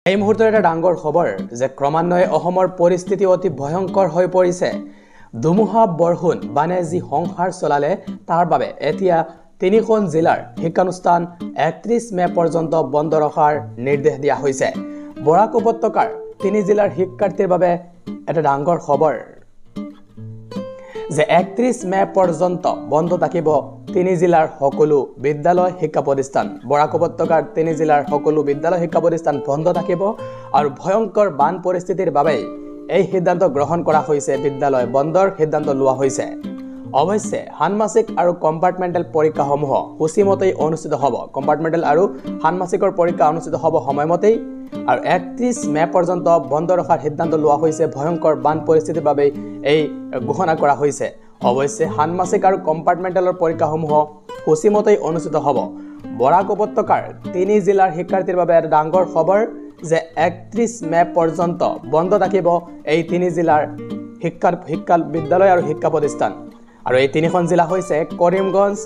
এই মুহূৰ্তত এটা ডাঙৰ খবৰ যে ক্ৰমান্বয়ে অসমৰ পৰিস্থিতি অতি ভয়ংকৰ হৈ পৰিছে। ধুমুহা বৰষুণ বানে যি সংসাৰ চলালে তাৰ বাবে এতিয়া তিনিখন জিলাৰ শিক্ষানুষ্ঠান 31 মে পৰ্যন্ত বন্ধ ৰখাৰ নিৰ্দেশ দিয়া হৈছে। বৰাক উপত্যকাৰ তিনি জিলাৰ শিক্ষাৰ্থীৰ বাবে এটা ডাঙৰ খবৰ যে 31 মে পৰ্যন্ত বন্ধ থাকিব তিনি জিলাৰ সকলো বিদ্যালয় শিক্ষা প্ৰতিষ্ঠান। বৰাক উপত্যকাৰ তিনি জিলাৰ সকলো বিদ্যালয় শিক্ষা প্ৰতিষ্ঠান বন্ধ থাকিব আৰু ভয়ংকৰ বান পৰিস্থিতিৰ বাবে এই সিদ্ধান্ত গ্ৰহণ কৰা হৈছে। বিদ্যালয় বন্ধৰ সিদ্ধান্ত লোৱা হৈছে। অৱশ্যে ষান্মাসিক আৰু কম্পাৰ্টমেণ্টেল পৰীক্ষাসমূহ সূচীমতেই অনুষ্ঠিত হ'ব। কম্পাৰ্টমেণ্টেল আৰু ষান্মাসিকৰ পৰীক্ষা অনুষ্ঠিত হ'ব সময়মতেই আৰু 31 মে পৰ্যন্ত বন্ধ ৰখাৰ সিদ্ধান্ত লোৱা হৈছে। ভয়ংকৰ বান পৰিস্থিতিৰ বাবে এই ঘোষণা কৰা হৈছে। অৱশ্যে ষান্মাসিক আৰু কম্পাৰ্টমেণ্টেলৰ পৰীক্ষাসমূহ সূচীমতেই অনুষ্ঠিত হ'ব। বৰাক উপত্যকাৰ তিনি জিলাৰ শিক্ষাৰ্থীৰ বাবে এটা ডাঙৰ খবৰ যে 31 মে পৰ্যন্ত বন্ধ থাকিব এই তিনি জিলাৰ শিক্ষা বিদ্যালয় আৰু শিক্ষা প্ৰতিষ্ঠান। আৰু এই তিনিখন জিলা হৈছে কৰিমগঞ্জ,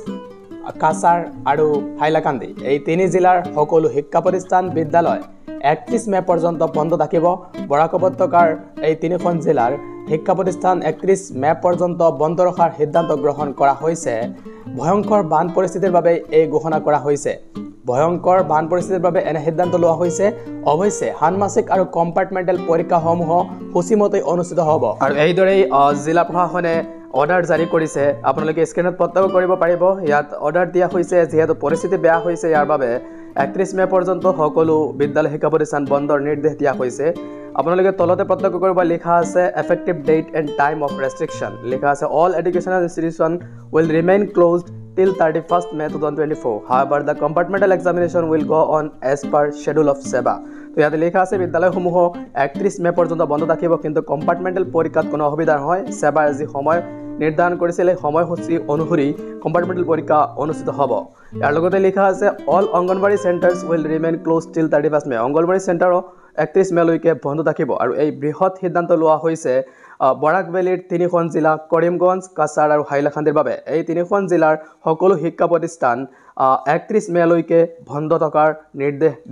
কাছাৰ আৰু হাইলাকান্দি। এই তিনি জিলাৰ সকলো শিক্ষা প্ৰতিষ্ঠান বিদ্যালয় 31 মে পৰ্যন্ত বন্ধ থাকিব। বৰাক উপত্যকাৰ এই তিনিখন জিলাৰ শিক্ষা প্ৰতিষ্ঠান 31 মে পৰ্যন্ত বন্ধ ৰখাৰ সিদ্ধান্ত গ্ৰহণ কৰা হৈছে। ভয়ংকৰ বান পৰিস্থিতিৰ বাবে এই ঘোষণা কৰা হৈছে। ভয়ংকৰ বান পৰিস্থিতিৰ বাবে এনে সিদ্ধান্ত লোৱা হৈছে। অৱশ্যে ষান্মাসিক আৰু কম্পাৰ্টমেণ্টেল পৰীক্ষাসমূহ সূচীমতে অনুষ্ঠিত হ'ব। আৰু এইদৰেই জিলা প্ৰশাসনে অৰ্ডাৰ জাৰি কৰিছে। আপোনালোকে স্ক্ৰীনত প্ৰত্যক্ষ কৰিব পাৰিব। ইয়াত অৰ্ডাৰ দিয়া হৈছে যিহেতু পৰিস্থিতি বেয়া হৈছে। ইয়াৰ বাবে 31 মে পৰ্যন্ত সকলো বিদ্যালয় শিক্ষা প্ৰতিষ্ঠান বন্ধৰ নিৰ্দেশ দিয়া হৈছে। আপোনালোকে তলতে প্ৰত্যক্ষ কৰিব লিখা আছে effective date and time of restriction. লিখা আছে all educational institution will remain closed till 31st May 2024. However, the compartmental examination will go on as per schedule of SEBA. তো ইয়াতে লিখা আছে বিদ্যালয়সমূহ 31 মে পৰ্যন্ত বন্ধ থাকিব, কিন্তু কম্পাৰ্টমেণ্টেল পৰীক্ষাত কোনো অসুবিধা নহয়। সেবাই যি সময় নিৰ্ধাৰণ কৰিছিল এই সময়সূচী অনুসৰি কম্পাৰ্টমেণ্টেল পৰীক্ষা অনুষ্ঠিত হ'ব। ইয়াৰ লগতে লিখা আছে all anganwadi centres will remain closed till 31st May. Anganwadi চেণ্টাৰো 31 মেলৈকে বন্ধ থাকিব। আৰু এই বৃহৎ সিদ্ধান্ত লোৱা হৈছে বৰাক ভেলীৰ তিনিখন জিলা কৰিমগঞ্জ, কাছাৰ আৰু হাইলাকান্দিৰ বাবে। এই তিনিখন জিলাৰ সকলো শিক্ষা প্ৰতিষ্ঠান 31 মেলৈকে বন্ধ থকাৰ নিৰ্দেশ দিয়া